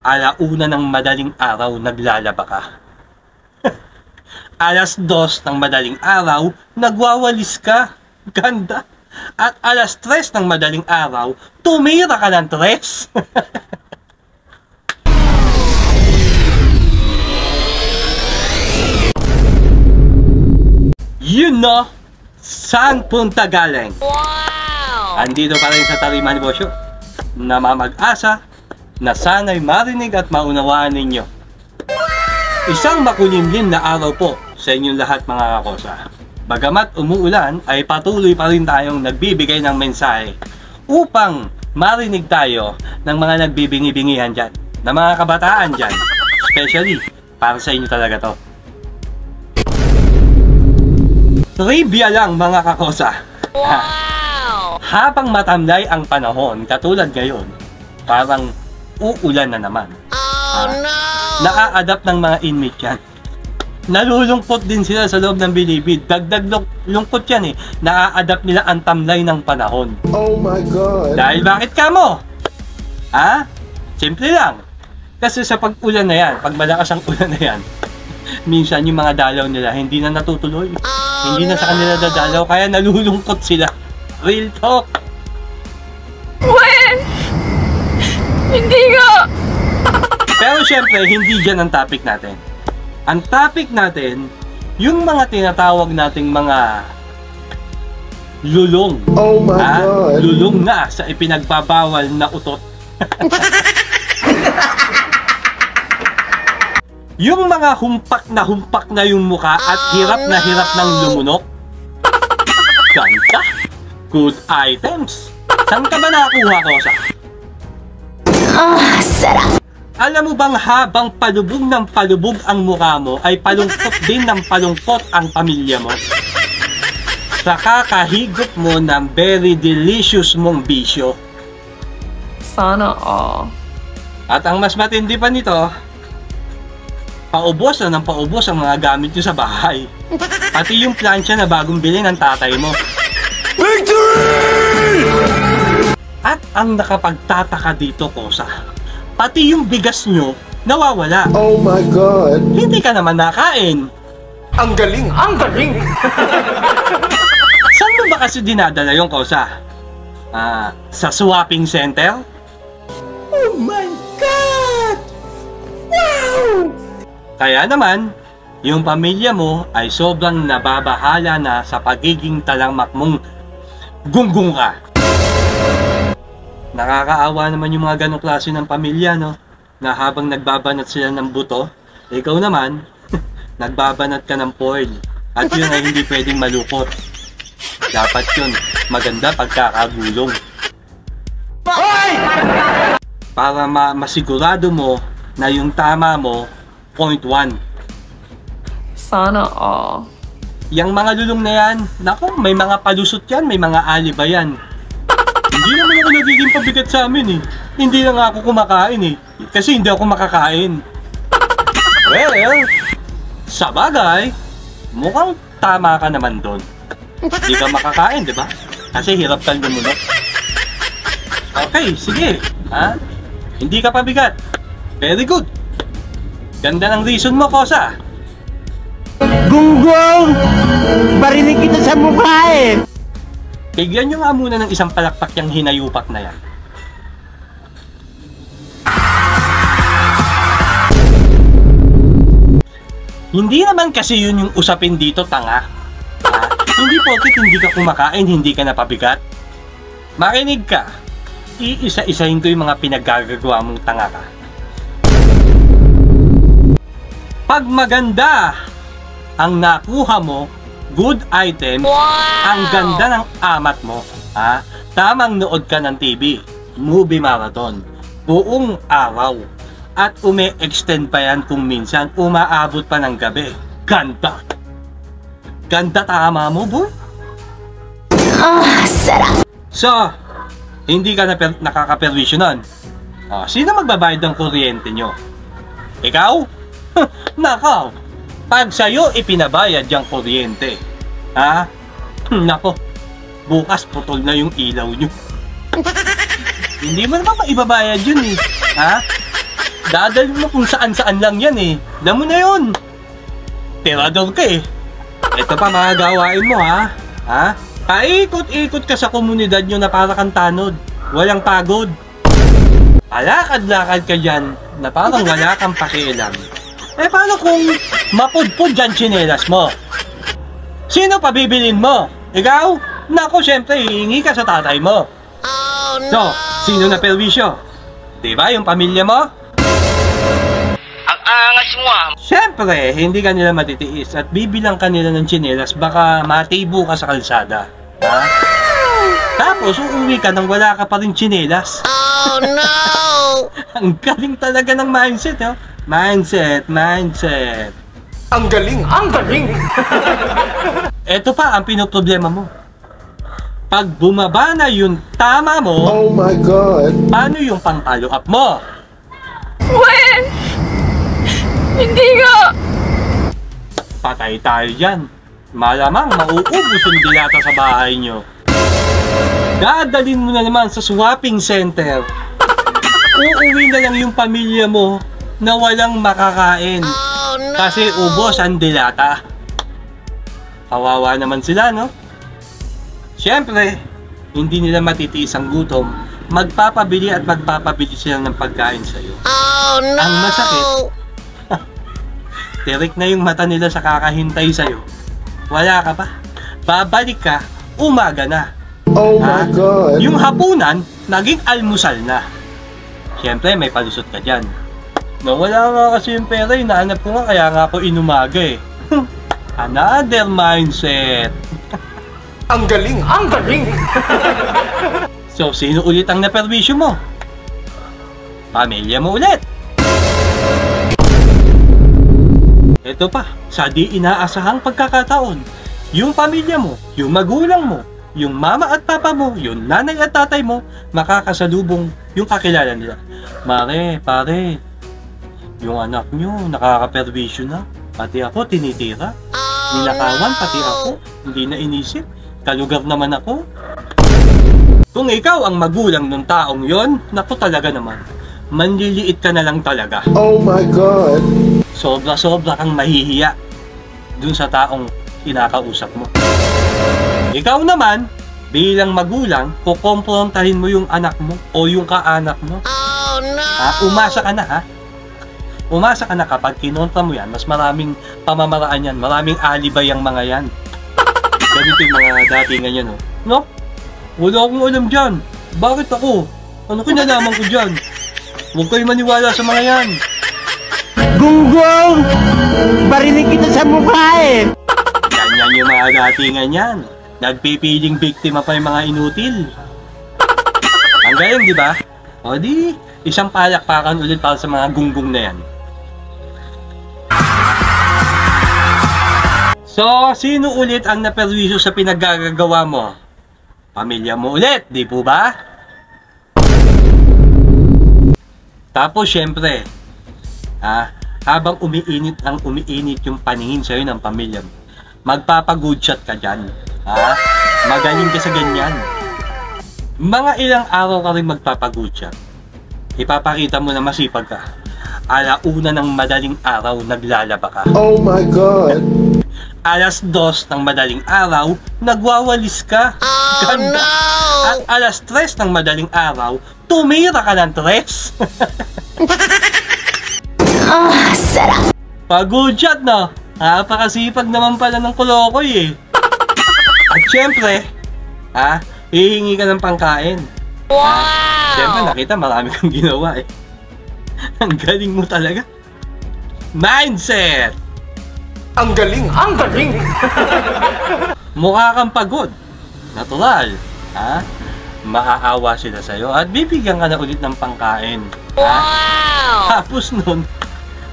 Alauna ng madaling araw naglalaba ka. Alas 2 ng madaling araw nagwawalis ka. Ganda. At alas 3 ng madaling araw tumira ka ng 3. You know, saan punta galing? Wow! Andito pa rin sa Tarima Negosyo na mamag-asa na sana'y marinig at maunawaan ninyo. Isang makulimlim na araw po sa inyong lahat mga kakosa. Bagamat umuulan ay patuloy pa rin tayong nagbibigay ng mensahe upang marinig tayo ng mga nagbibingi-bingihan dyan, ng mga kabataan dyan. Especially para sa inyo talaga to. Trivia lang mga kakosa. Wow! Habang matamlay ang panahon katulad ngayon, parang uulan na naman. Oh no! Naa-adapt ng mga inmate yan. Nalulungkot din sila sa loob ng bilibid. Dagdag lungkot yan eh. Naa-adapt nila ang tamlay ng panahon. Oh my God! Dahil bakit ka mo? Ha? Simple lang. Kasi sa pag-ulan na yan, pag malakas ang ulan na yan, minsan yung mga dalaw nila hindi na natutuloy. Hindi na sa kanila dadalaw, kaya nalulungkot sila. Real talk. When? Hindi nga. Pero syempre, hindi dyan ang topic natin. Ang topic natin, yung mga tinatawag nating mga lulong. Oh my God! Lulong na sa ipinagbabawal na utot. Yung mga humpak na yung muka at hirap na hirap ng lumunok. Ganda! Good items! Saan ka ba nakakuha ko sa? Sarap! Alam mo bang habang palubog ng palubog ang mukha mo ay palungkot din ng palungkot ang pamilya mo? Sa kakahigop mo ng very delicious mong bisyo. Sana all. At ang mas matindi pa nito, paubos na ng paubos ang mga gamit nyo sa bahay. Pati yung plancha na bagong bili ng tatay mo. Victory! At ang nakapagtataka dito, Kosa, pati yung bigas nyo nawawala. Oh my God! Hindi ka naman nakain. Ang galing! Ang galing! Saan mo ba kasi dinadala yung Kosa? Sa swapping center? Oh my God! Wow! Kaya naman, yung pamilya mo ay sobrang nababahala na sa pagiging talamak mong gunggong ka. Nakakaawa naman yung mga ganong klase ng pamilya, no? Na habang nagbabanat sila ng buto, ikaw naman, nagbabanat ka ng foil. At yun ay hindi pwedeng malukot. Dapat yun, maganda pagkakagulong. Para masigurado mo na yung tama mo, 0.1. Sana all. Yang mga lulong na yan, naku, may mga palusot yan, may mga aliba yan. Hindi naman ako nagiging pabigat sa amin eh. Hindi lang ako kumakain eh. Kasi hindi ako makakain. Well, sa bagay, mukhang tama ka naman doon. Hindi ka makakain, di ba? Kasi hirap kang lumunok. Okay, sige. Hindi ka pabigat. Very good. Ganda ng reason mo, Kosa. Gunggong! Barinig kita sa mukha eh! Bigyan nyo nga muna ng isang palakpak yung hinayupak na yan. Hindi naman kasi yun yung usapin dito, tanga. Hindi porket hindi ka kumakain, hindi ka napabigat. Makinig ka. Iisa-isahin ko yung mga pinaggagawa mong tanga ka. Pag maganda ang nakuha mo, good item, ang ganda ng amat mo, tamang nood ka ng TV, movie marathon, buong araw, at ume-extend pa yan kung minsan umaabot pa ng gabi. Ganda! Ganda tama mo, boy! Sarap! So, hindi ka nakakaperwisyo nun. Sino magbabayad ng kuryente nyo? Ikaw? Nakaw! Pag sa'yo ipinabayad yung kuryente, nako, bukas putol na yung ilaw nyo. Hindi mo naman maibabayad yun eh. Dadalhin mo kung saan-saan lang yan eh. Alam mo na yun. Tirador ka eh. Ito pa mga gawain mo ha. Ha? Paikot-ikot ka sa komunidad nyo na para kang tanod. Walang pagod. Palakad-lakad ka dyan na parang wala kang pakialam. Eh paano kung mapudpud dyan tsinelas mo? Sino pabibilin mo? Ikaw? Naku, syempre, hihingi ka sa tatay mo. So, sino na perwisyo? Diba yung pamilya mo? Ang angas mo ah. Siyempre, hindi ka nila matitiis at bibilang ka nila ng tsinelas baka matibo ka sa kalsada. Ha? Tapos, uuwi ka nang wala ka pa rin tsinelas. Oh no! Ang galing talaga ng mindset, no? Mindset. Ang galing! Ang galing! Ito pa ang pinoproblema mo. Pag bumaba na yung tama mo, Oh my God! paano yung pang-follow up mo? When? Hindi nga. Patay tayo dyan. Malamang mauubos yung dilata sa bahay nyo. Dadalhin mo na naman sa swapping center. Uuwi na lang yung pamilya mo na walang makakain. Kasi ubos ang dilata. Kawawa naman sila, no? Siyempre, hindi nila matitiis ang gutom. Magpapabili at magpapabili sila ng pagkain sa'yo. Oh no! Ang masakit, tirik na yung mata nila sa kakahintay sa'yo. Wala ka pa. Babalik ka, umaga na. Oh my God! Yung hapunan, naging almusal na. Siyempre, may palusot ka dyan. Nawala nga kasi yung pera, hinahanap ko nga, kaya nga ako inumaga eh. Another mindset. Ang galing! Ang galing! So, sino ulit ang naperwisyo mo? Pamilya mo ulit. Ito pa, sa di inaasahang pagkakataon, yung pamilya mo, yung magulang mo, yung mama at papa mo, yung nanay at tatay mo, makakasalubong yung kakilala nila. Mare, pare, yung anak nyo, nakakaperwisyo na. Pati ako, tinitira. Ninakawan, pati ako. Hindi na inisip. Kalugar naman ako. Kung ikaw ang magulang ng taong yon, naku talaga naman. Manliliit ka na lang talaga. Oh my God! Sobra-sobra kang mahihiya dun sa taong kinakausap mo. Ikaw naman, bilang magulang, kukomprontahin mo yung anak mo o yung kaanak mo. Oh no! Umasa ka na ha. Umasa ka na kapag kinontra mo yan, mas maraming pamamaraan yan, maraming alibay ang mga yan. Ganito yung mga datingan yan, oh. No? Wala akong alam dyan. Bakit ako? Ano kinalaman ko dyan? Huwag kayo maniwala sa mga yan. Gunggong! Barinig kita sa mukha eh! Yan yung mga datingan yan. Nagpipiling biktima pa yung mga inutil. Ang galing, di ba? O di, isang palakpakan ulit para sa mga gunggong na yan. So, sino ulit ang naperwisyo sa pinaggagawa mo? Pamilya mo ulit, di po ba? Tapos, syempre, habang umiinit yung paningin sa'yo ng pamilya mo, magpapag-good shot ka dyan. Magaling ka sa ganyan. Mga ilang araw ka rin magpapag-good shot. Ipapakita mo na masipag ka. Alauna ng madaling araw, naglalaba ka. Oh my God! 2:00 ng madaling araw, nagwawalis ka. Ganda. At 3:00 ng madaling araw, tumira ka ng 3. Sarap. Pag-good shot, no? Napakasipag naman pala ng Kulokoy eh. At syempre, hihingi ka ng pangkain. Wow! Syempre, nakita marami kang ginawa eh. Ang galing mo talaga. Mindset! Ang galing! Ang galing! Mukha kang pagod. Natural. Maaawa sila sa'yo at bibigyan ka na ulit ng pangkain. Wow! Tapos nun,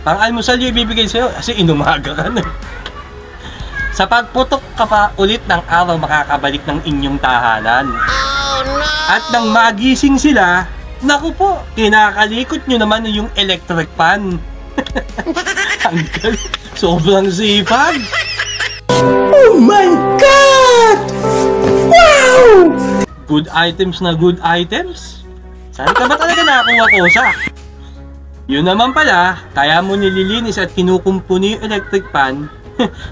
pang-almusal yung ibibigay sa'yo kasi inumaga ka na. Sa pagputok ka pa ulit ng araw, makakabalik ng inyong tahanan. Oh no! At nang magising sila, naku po, kinakalikot nyo naman yung electric fan. Ang galing. Sobrang sipag. Oh my God! Wow! Good items na good items. Saan ka ba talaga nakakuha ko sa? Yun naman pala, kaya mo nililinis at kinukumpuni yung electric fan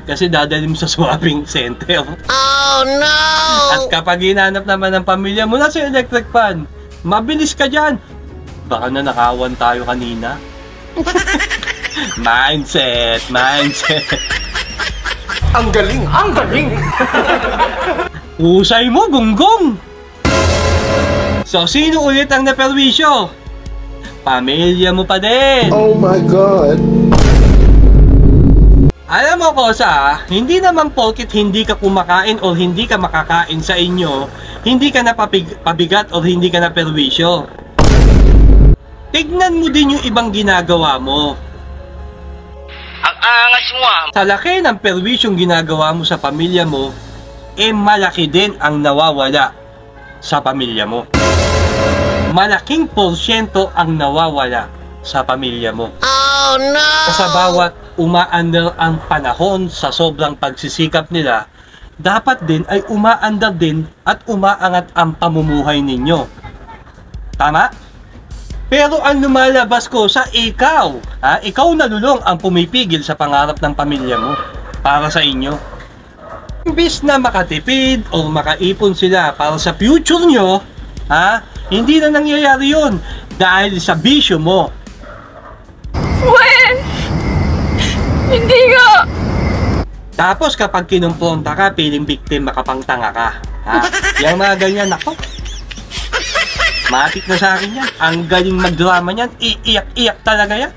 kasi dadalhin mo sa swapping center. Oh no! At kapag hinanap naman ng pamilya mo na sa electric fan, mabilis ka dyan. Baka nanakawan tayo kanina. Mindset. Ang galing! Ang galing! Usay mo, gunggong! So, sino ulit ang naperwisyo? Pamilya mo pa din! Oh my God! Alam mo, Kosa, hindi naman porket hindi ka kumakain o hindi ka makakain sa inyo, hindi ka na pabigat o hindi ka na perwisyo. Tignan mo din yung ibang ginagawa mo. Ang angas mo ah. Sa laki ng perwisyong ginagawa mo sa pamilya mo, malaki din ang nawawala sa pamilya mo. Malaking porsyento ang nawawala sa pamilya mo. Oh no! Sa bawat umaandar ang panahon sa sobrang pagsisikap nila, dapat din ay umaandar din at umaangat ang pamumuhay ninyo. Tama? Pero ang lumalabas ko sa ikaw, ikaw na lulong ang pumipigil sa pangarap ng pamilya mo para sa inyo. Imbis na makatipid o makaipon sila para sa future nyo, hindi na nangyayari yun dahil sa bisyo mo. Wen! Hindi nga! Tapos kapag kinumpronta ka, piling biktima ka pang tanga ka. Yung mga ganyan, ako. Matik na sa akin yan. Ang galing magdrama niyan, iiyak-iyak talaga yan.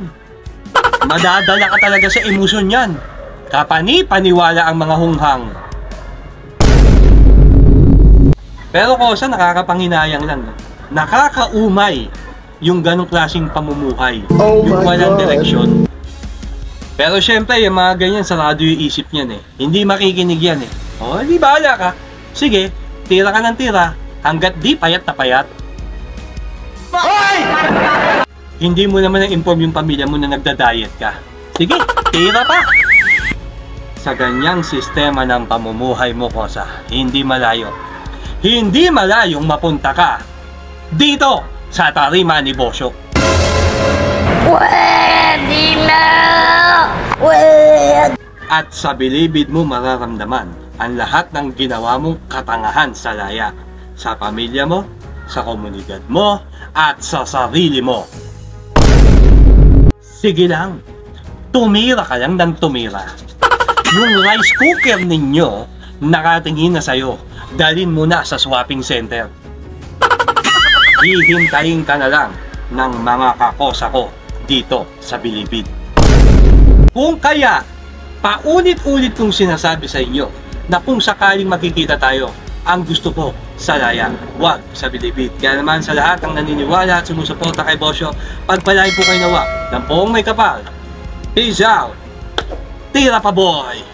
Madadala ka talaga sa emosyon yan. Paniwala ang mga hunghang. Pero Kosa, nakakapanghinayang lang. Nakakaumay yung ganong klaseng pamumuhay. Oh Yung my walang God. direksyon. Pero syempre, yung mga ganyan, sarado yung isip niyan eh. Hindi makikinig yan eh. O, di bahala ka. Sige, tira ka ng tira hanggat di payat na payat. Hindi mo naman na-inform yung pamilya mo na nagda-diet ka. Sige, tira pa! Sa ganyang sistema ng pamumuhay mo, Kosa, hindi malayo. Hindi malayong mapunta ka dito sa tarima ni Bosyok. Pwede na! Pwede! At sa bilibid mo mararamdaman ang lahat ng ginawa mong katangahan sa laya, sa pamilya mo, sa komunidad mo, at sa sarili mo. Sige lang, tumira ka lang ng tumira. Yung rice cooker ninyo, nakatingin na sa'yo. Dalhin mo na sa swapping center. Hihintayin ka na lang ng mga kakosa ko dito sa bilibid. Kung kaya, paulit-ulit kong sinasabi sa inyo na kung sakaling makikita tayo, ang gusto ko sa laya, wag sa bilibid. Kaya naman sa lahat ng naniniwala at sumusuporta kay Bosyo, pagpalain po kayo nawa ng buong may kapal. Peace out! Tira pa, boy!